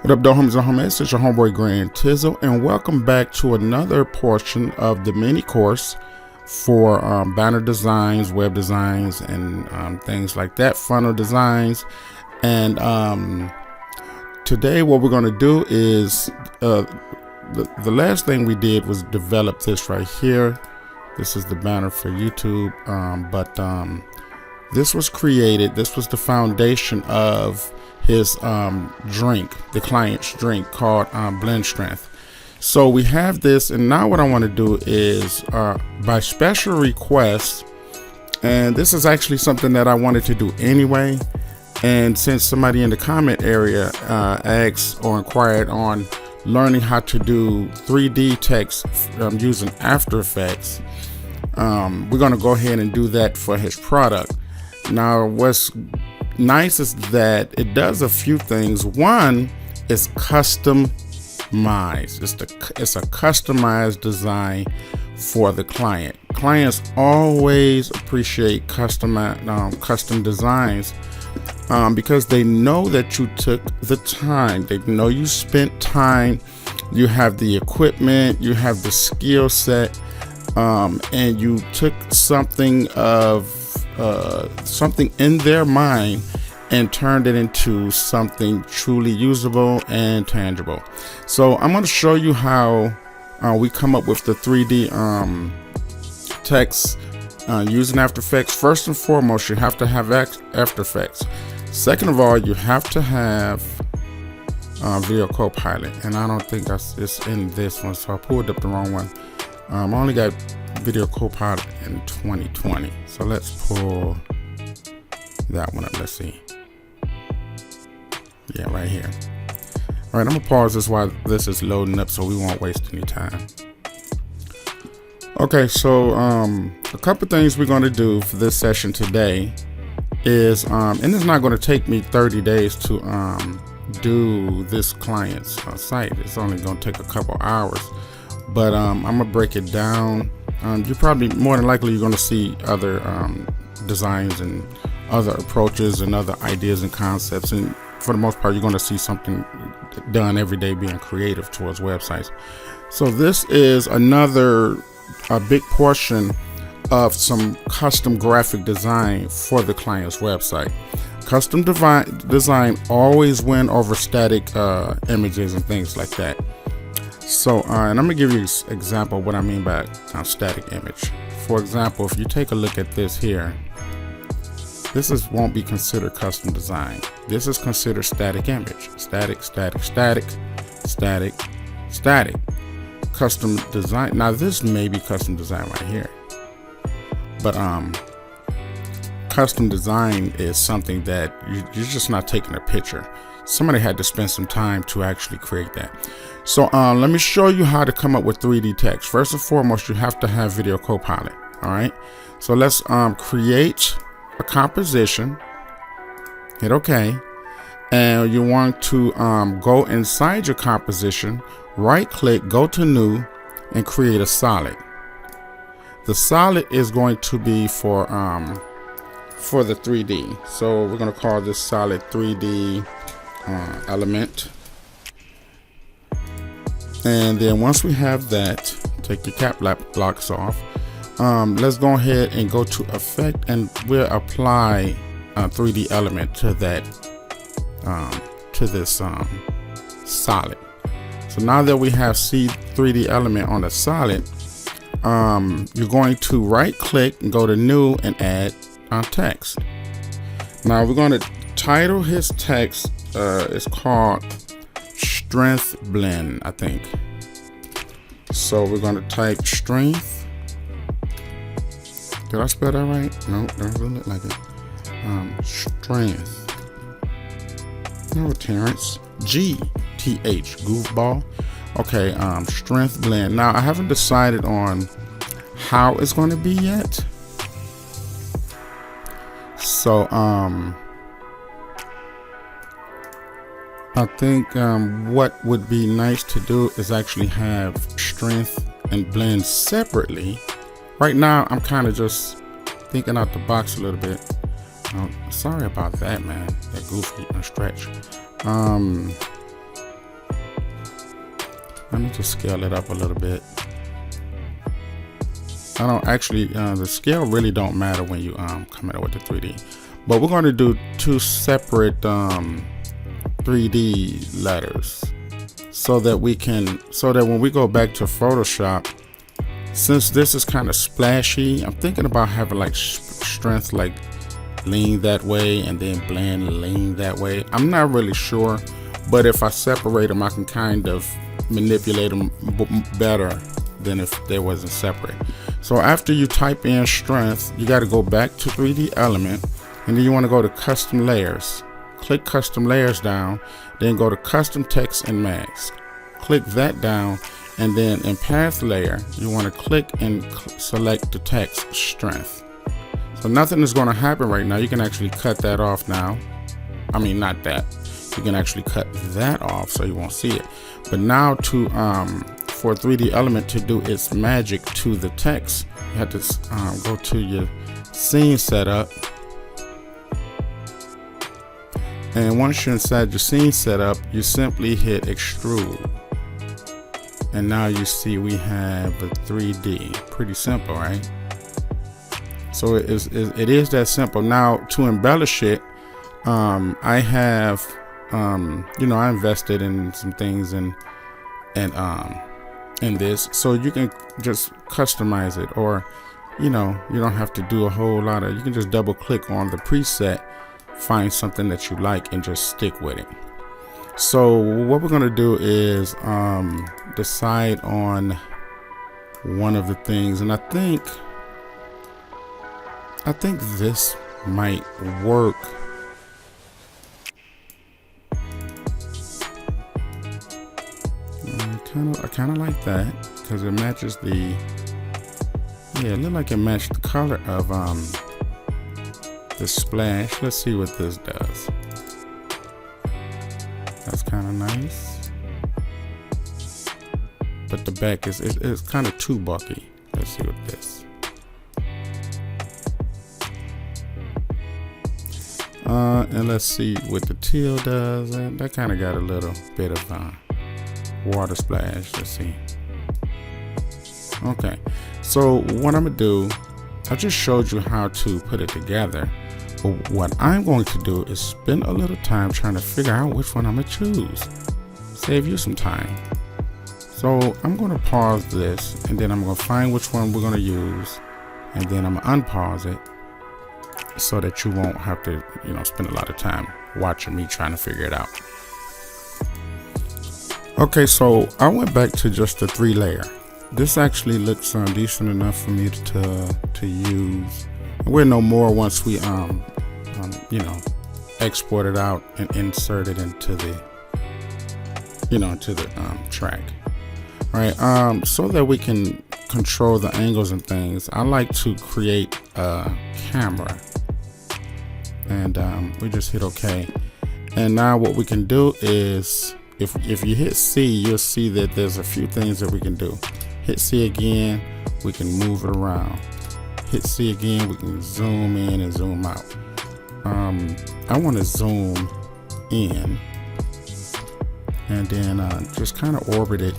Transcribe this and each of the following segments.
What up, though, homies and homies? It's your homeboy 𝗃𝘂𝗿𝗀, and welcome back to another portion of the mini course for banner designs, web designs, and things like that, funnel designs. And today what we're going to do is the last thing we did was develop this right here. This is the banner for YouTube, but this was created. This was the foundation of his drink, the client's drink, called Blend Strength. So we have this, and now what I want to do is by special request, and this is actually something that I wanted to do anyway, and since somebody in the comment area asked or inquired on learning how to do 3D text using After Effects, we're going to go ahead and do that for his product. Now what's nice is that it does a few things. One is customized. It's a customized design for the client. Clients always appreciate custom designs because they know that you took the time. They know you spent time. You have the equipment. You have the skill set, and you took something in their mind and turned it into something truly usable and tangible. So I'm going to show you how we come up with the 3D text using After Effects. First and foremost, you have to have After Effects. Second of all, you have to have Video Copilot, and I don't think it's in this one, so I pulled up the wrong one. I only got Video Copilot in 2020, so let's pull that one up. Let's see. Yeah, right here. All right, I'm gonna pause this while this is loading up so we won't waste any time. Okay, so a couple things we're gonna do for this session today is, and it's not gonna take me 30 days to do this client's site. It's only gonna take a couple hours, but I'm gonna break it down. You probably, more than likely, you're gonna see other designs and other approaches and other ideas and concepts, and for the most part you're going to see something done every day being creative towards websites. So this is a big portion of some custom graphic design for the client's website. Custom design always win over static images and things like that. So and I'm gonna give you an example of what I mean by static image. For example, if you take a look at this here, this won't be considered custom design. This is considered static image. Static, static, static, static, static. Custom design. Now this may be custom design right here, but custom design is something that you're just not taking a picture. Somebody had to spend some time to actually create that. So let me show you how to come up with 3D text. First and foremost, you have to have Video Copilot. All right, so let's create a composition, hit OK, and you want to go inside your composition, right click, go to new, and create a solid. The solid is going to be for the 3D, so we're going to call this solid 3D element. And then once we have that, take your cap blocks off. Let's go ahead and go to effect, and we'll apply a 3D element to that to this solid. So now that we have 3D element on the solid, you're going to right click and go to new and add text. Now we're going to title his text, it's called Strength Blend, I think. So we're going to type strength. Did I spell that right? No, doesn't look like it. Strength. No, Terrence. GTH, goofball. Okay, Strength Blend. Now I haven't decided on how it's going to be yet. So I think what would be nice to do is actually have strength and blend separately. Right now, I'm kind of just thinking out the box a little bit. Sorry about that, man. That goofy stretch. Let me just scale it up a little bit. I don't actually, the scale really don't matter when you come in with the 3D. But we're going to do two separate 3D letters so that when we go back to Photoshop, since this is kind of splashy, I'm thinking about having like strength, like lean that way, and then blend, lean that way. I'm not really sure, but if I separate them, I can kind of manipulate them better than if they wasn't separate. So after you type in strength, you got to go back to 3D element, and then you want to go to custom layers. Click custom layers down, then go to custom text and mask. Click that down, and then in path layer, you want to click and select the text strength. So nothing is going to happen right now. You can actually cut that off now. I mean, not that. You can actually cut that off so you won't see it. But now for 3D element to do its magic to the text, you have to go to your scene setup. And once you're inside your scene setup, you simply hit extrude. And now you see we have a 3D. Pretty simple, right? So it is that simple. Now to embellish it, I have, I invested in some things in this, so you can just customize it, or you don't have to do a whole lot of. You can just double click on the preset, find something that you like, and just stick with it. So what we're gonna do is decide on one of the things, and I think this might work. I kind of like that because it matches it looked like it matched the color of the splash. Let's see what this does. That's kind of nice, but the back is kind of too bulky. Let's see what this. And let's see what the teal does. And that kind of got a little bit of water splash. Let's see. Okay, so what I'm gonna do, I just showed you how to put it together, but what I'm going to do is spend a little time trying to figure out which one I'm gonna choose. Save you some time. So I'm gonna pause this, and then I'm gonna find which one we're gonna use, and then I'm gonna unpause it so that you won't have to spend a lot of time watching me trying to figure it out. Okay, so I went back to just the 3 layer. This actually looks decent enough for me to use. We'll know more once we export it out and insert it into the track. All right, so that we can control the angles and things, I like to create a camera, and we just hit OK. And now what we can do is, if you hit C, you'll see that there's a few things that we can do. Hit C again, we can move it around. Hit C again, we can zoom in and zoom out. I want to zoom in and then just kind of orbit it.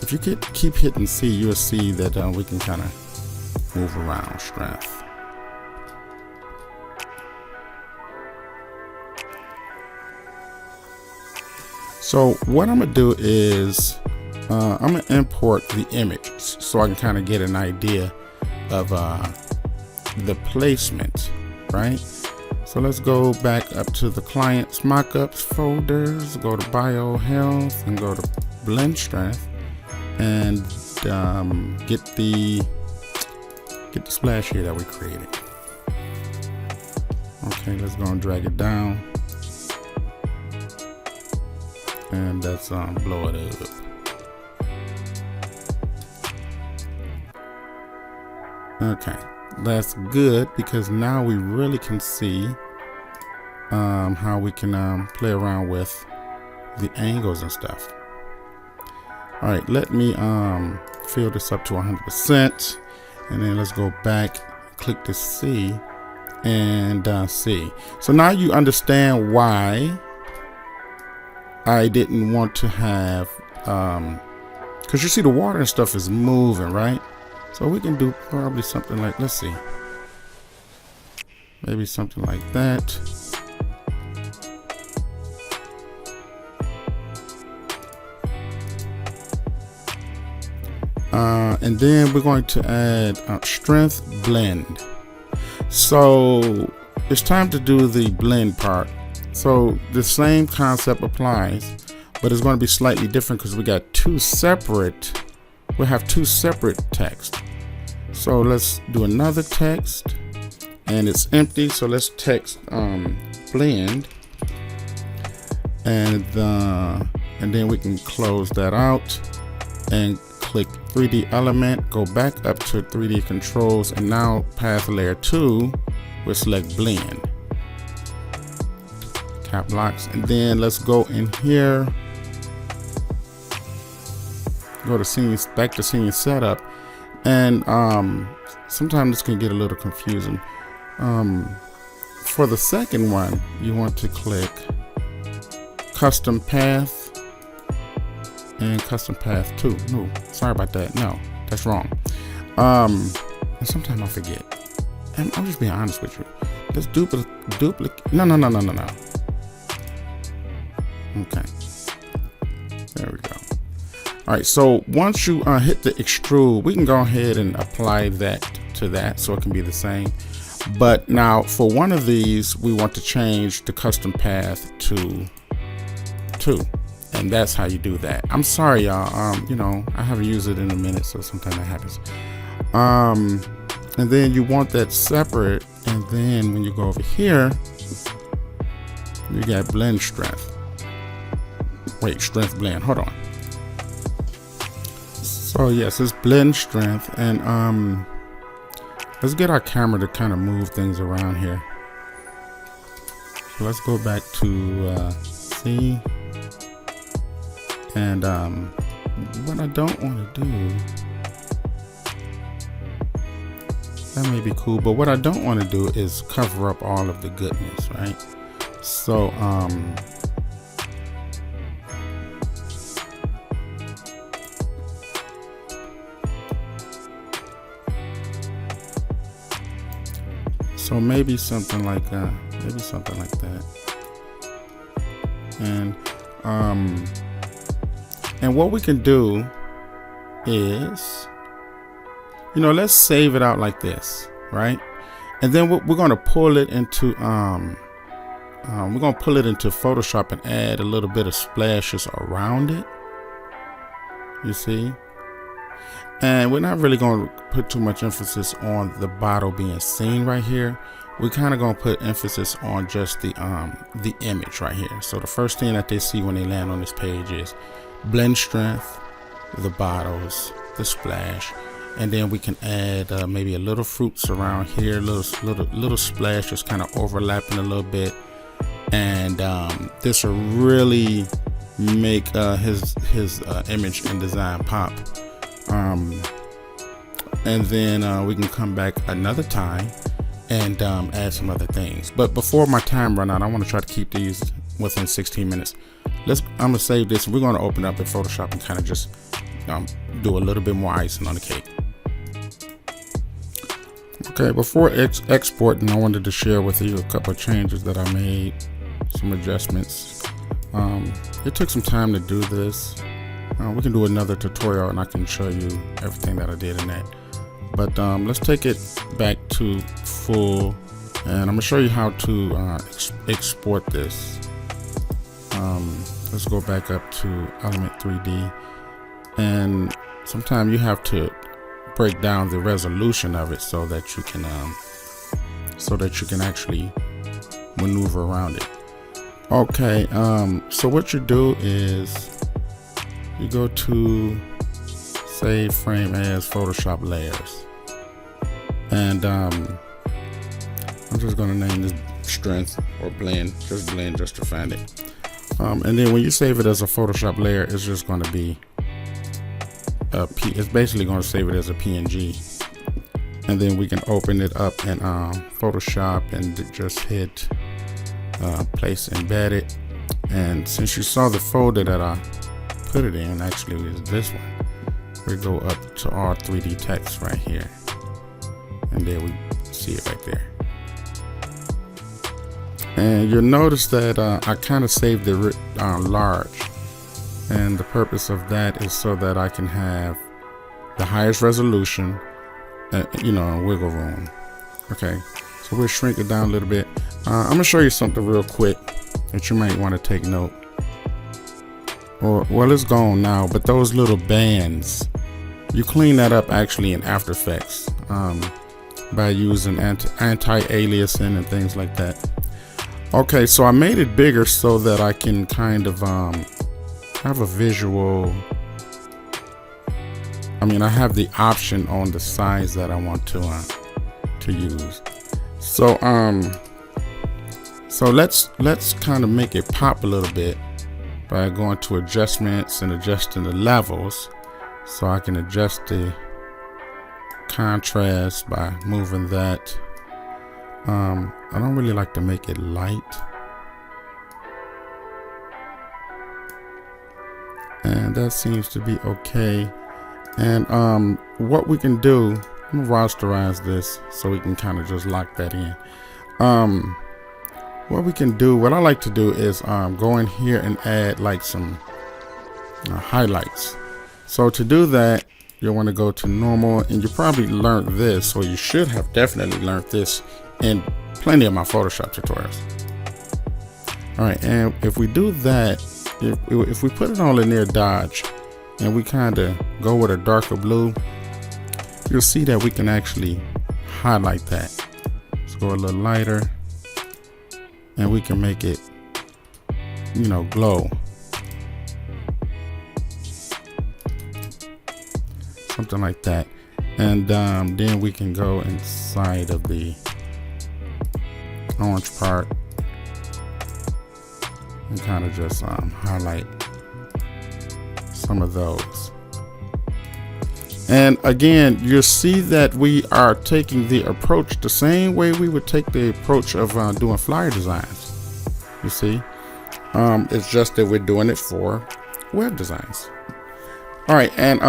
If you keep hitting C, you'll see that we can kind of move around strength. So what I'm gonna do is I'm gonna import the image so I can kind of get an idea of the placement, right? So let's go back up to the client's mockups folders, go to bio health, and go to blend strength, and get the splash here that we created. Okay, let's go and drag it down, and let's blow it up. Okay, that's good, because now we really can see how we can play around with the angles and stuff. All right, let me fill this up to 100%, and then let's go back, click the C, and C. So now you understand why I didn't want to have because you see the water and stuff is moving, right? So we can do probably something like, let's see, maybe something like that. And then we're going to add strength blend. So it's time to do the blend part. So the same concept applies, but it's going to be slightly different because we got we'll have two separate texts. So let's do another text, and it's empty. So let's text blend, and then we can close that out and click 3D element, go back up to 3D controls, and now path layer 2, we'll select blend, cap locks, and then let's go in here, go to scene, back to scene setup, and sometimes this can get a little confusing. For the second one, you want to click custom path and custom path 2. No, sorry about that. No, that's wrong. And sometimes I forget. And I'm just being honest with you. Let's duplicate. No. Okay. There we go. All right. So once you hit the extrude, we can go ahead and apply that to that so it can be the same. But now for one of these, we want to change the custom path to 2. And that's how you do that. I'm sorry, y'all. You know, I haven't used it in a minute, so sometimes that happens. And then you want that separate. And then when you go over here, you got blend strength. Wait, strength blend. Hold on. So yes, it's blend strength, and let's get our camera to kind of move things around here. So let's go back to C. And what I don't want to do, that may be cool, but what I don't want to do is cover up all of the goodness, right? So maybe something like that, and what we can do is, you know, let's save it out like this, right? And then we're going to pull it into Photoshop and add a little bit of splashes around it. You see? And we're not really going to put too much emphasis on the bottle being seen right here. We're kind of going to put emphasis on just the image right here. So the first thing that they see when they land on this page is blend strength, the bottles, the splash, and then we can add maybe a little fruits around here, little splash just kind of overlapping a little bit, and this will really make his image and design pop. And then we can come back another time and add some other things. But before my time run out, I want to try to keep these within 16 minutes. I'm gonna save this. We're gonna open up in Photoshop and kind of just do a little bit more icing on the cake. Okay, before exporting, I wanted to share with you a couple of changes that I made, some adjustments. It took some time to do this. We can do another tutorial and I can show you everything that I did in that. But let's take it back to full, and I'm gonna show you how to export this. Let's go back up to Element 3D, and sometimes you have to break down the resolution of it so that you can actually maneuver around it. Okay, so what you do is you go to Save Frame As Photoshop Layers, and I'm just going to name this Strength or Blend, just Blend just to find it. And then when you save it as a Photoshop layer, it's just going to be it's basically going to save it as a PNG, and then we can open it up in Photoshop and just hit place embedded. And since you saw the folder that I put it in actually is this one. We go up to our 3D text right here, and there we see it right there. And you'll notice that I kind of saved it large, and the purpose of that is so that I can have the highest resolution, you know, wiggle room. Okay, so we'll shrink it down a little bit. I'm gonna show you something real quick that you might want to take note. Or, well, it's gone now, but those little bands, you clean that up actually in After Effects by using anti-aliasing and things like that. Okay, so I made it bigger so that I can kind of have a visual. I mean, I have the option on the size that I want to use. So so let's kind of make it pop a little bit by going to adjustments and adjusting the levels, so I can adjust the contrast by moving that. I don't really like to make it light, and that seems to be okay. And what we can do, I'm gonna rasterize this so we can kind of just lock that in. What we can do, what I like to do is go in here and add like some highlights. So to do that, you'll want to go to normal, and you probably learned this, or you should have definitely learned this in plenty of my Photoshop tutorials. All right, and if we do that, if we put it all in there, dodge, and we kind of go with a darker blue, you'll see that we can actually highlight that. Let's go a little lighter, and we can make it, you know, glow. Something like that. And then we can go inside of the orange part and kind of just highlight some of those. And again, you'll see that we are taking the approach the same way we would take the approach of doing flyer designs. You see, it's just that we're doing it for web designs. All right, and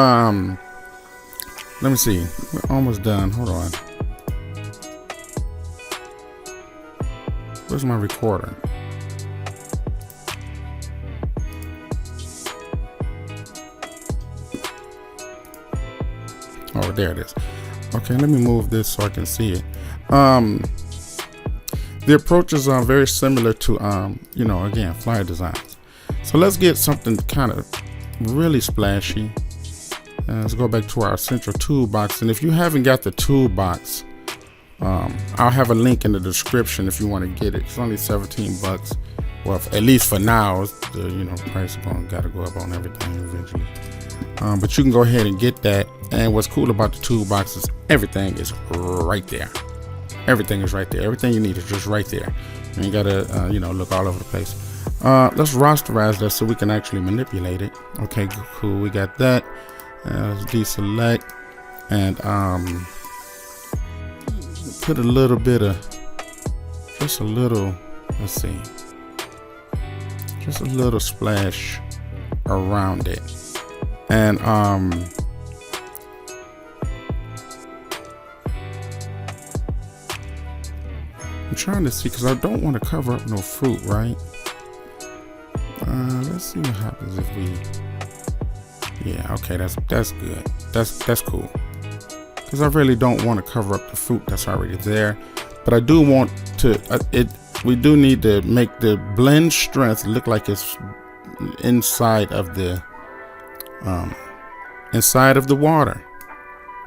let me see, we're almost done. Hold on. Where's my recorder? Oh, there it is. Okay, let me move this so I can see it. The approaches are very similar to, you know, again, flyer designs. So let's get something kind of really splashy. Let's go back to our central toolbox. And if you haven't got the toolbox, I'll have a link in the description if you want to get it. It's only 17 bucks. Well, at least for now, the, you know, price is gotta go up on everything eventually. But you can go ahead and get that. And what's cool about the toolbox is everything is right there. Everything is right there. Everything you need is just right there. You ain't gotta, you know, look all over the place. Let's rasterize that so we can actually manipulate it. Okay, cool. We got that. Let's deselect and put a little bit of, just a little, let's see, just a little splash around it. And I'm trying to see, because I don't want to cover up no fruit, right? Let's see what happens if we, yeah, okay, that's good. That's cool. Because I really don't want to cover up the fruit that's already there, but I do want to. We do need to make the blend strength look like it's inside of the water.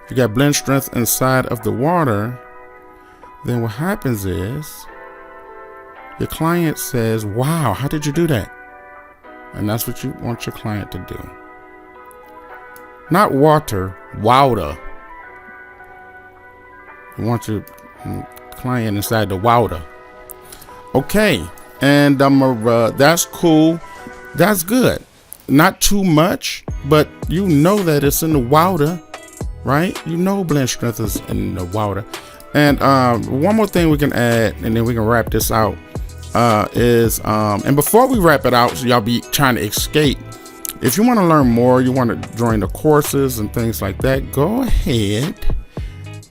If you got blend strength inside of the water, then what happens is your client says, "Wow, how did you do that?" And that's what you want your client to do. Not water, wowder. You want your client inside the wowder. Okay, and that's cool. That's good. Not too much, but you know that it's in the wowder, right? You know blend strength is in the wowder. And one more thing we can add, and then we can wrap this out, and before we wrap it out, so y'all be trying to escape, If you want to learn more, you want to join the courses and things like that, go ahead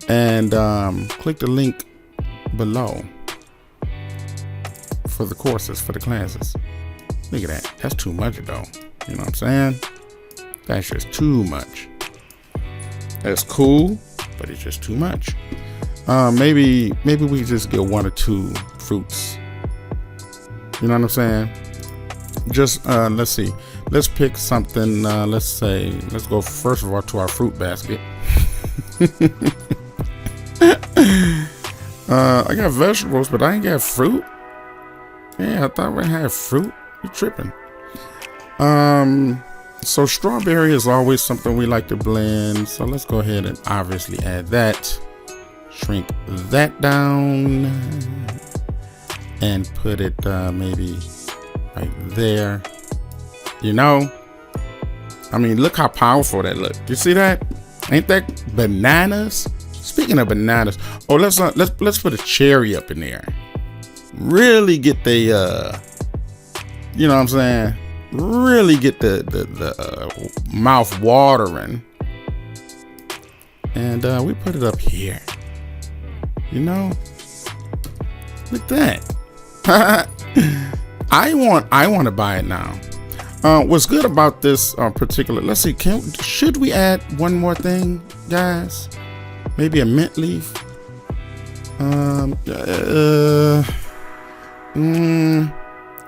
and click the link below for the courses, for the classes. Look at that. That's too much though. You know what I'm saying? That's just too much. That's cool, but it's just too much. Maybe we just get 1 or 2 fruits. You know what I'm saying? Just let's see. Let's pick something. Let's go first of all to our fruit basket. I got vegetables, but I ain't got fruit. Yeah, I thought we had fruit. You tripping? So strawberry is always something we like to blend. So let's go ahead and obviously add that. Shrink that down and put it maybe right there. You know, I mean, look how powerful that looks. You see that? Ain't that bananas? Speaking of bananas, oh, let's put a cherry up in there. Really get the you know what I'm saying? Really get the mouth watering. And we put it up here. You know, look at that. I want to buy it now. What's good about this particular? Let's see. Should we add one more thing, guys? Maybe a mint leaf.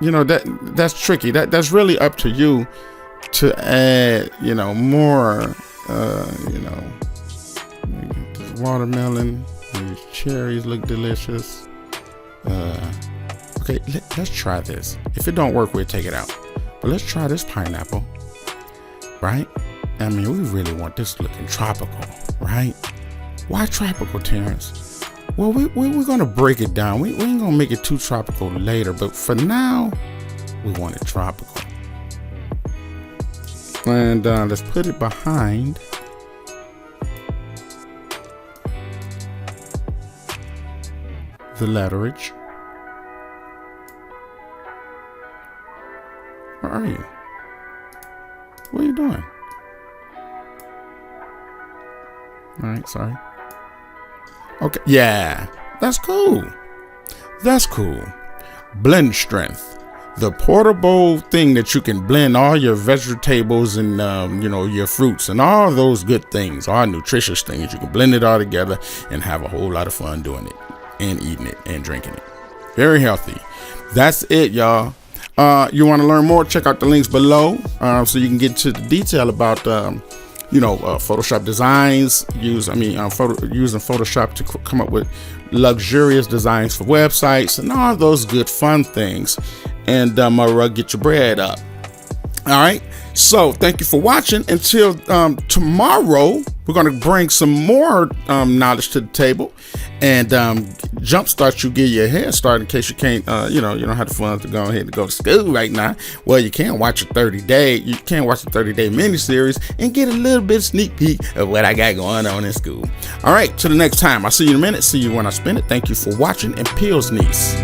You know, that's tricky. That's really up to you to add. You know, more. You know, this watermelon. These cherries look delicious. Okay, let's try this. If it don't work, we'll take it out. But let's try this pineapple, right? I mean, we really want this looking tropical, right? Why tropical, Terrence? Well, we're gonna break it down. We ain't gonna make it too tropical later, but for now, we want it tropical. And let's put it behind the letterage. Where are you? What are you doing? All right, sorry. Okay, yeah, that's cool. That's cool. Blend strength, the portable thing that you can blend all your vegetables and you know, your fruits and all those good things, all nutritious things. You can blend it all together and have a whole lot of fun doing it and eating it and drinking it. Very healthy. That's it, y'all. You want to learn more? Check out the links below so you can get into the detail about you know, Photoshop designs. Using Photoshop to come up with luxurious designs for websites and all those good fun things, and get your bread up. All right, so thank you for watching. Until tomorrow, we're going to bring some more knowledge to the table and jumpstart you, give you a head start in case you can't, you know, you don't have the funds to go ahead and go to school right now. Well, you can watch a 30-day, mini-series and get a little bit sneak peek of what I got going on in school. All right, till the next time. I'll see you in a minute. See you when I spin it. Thank you for watching. And Peel's niece.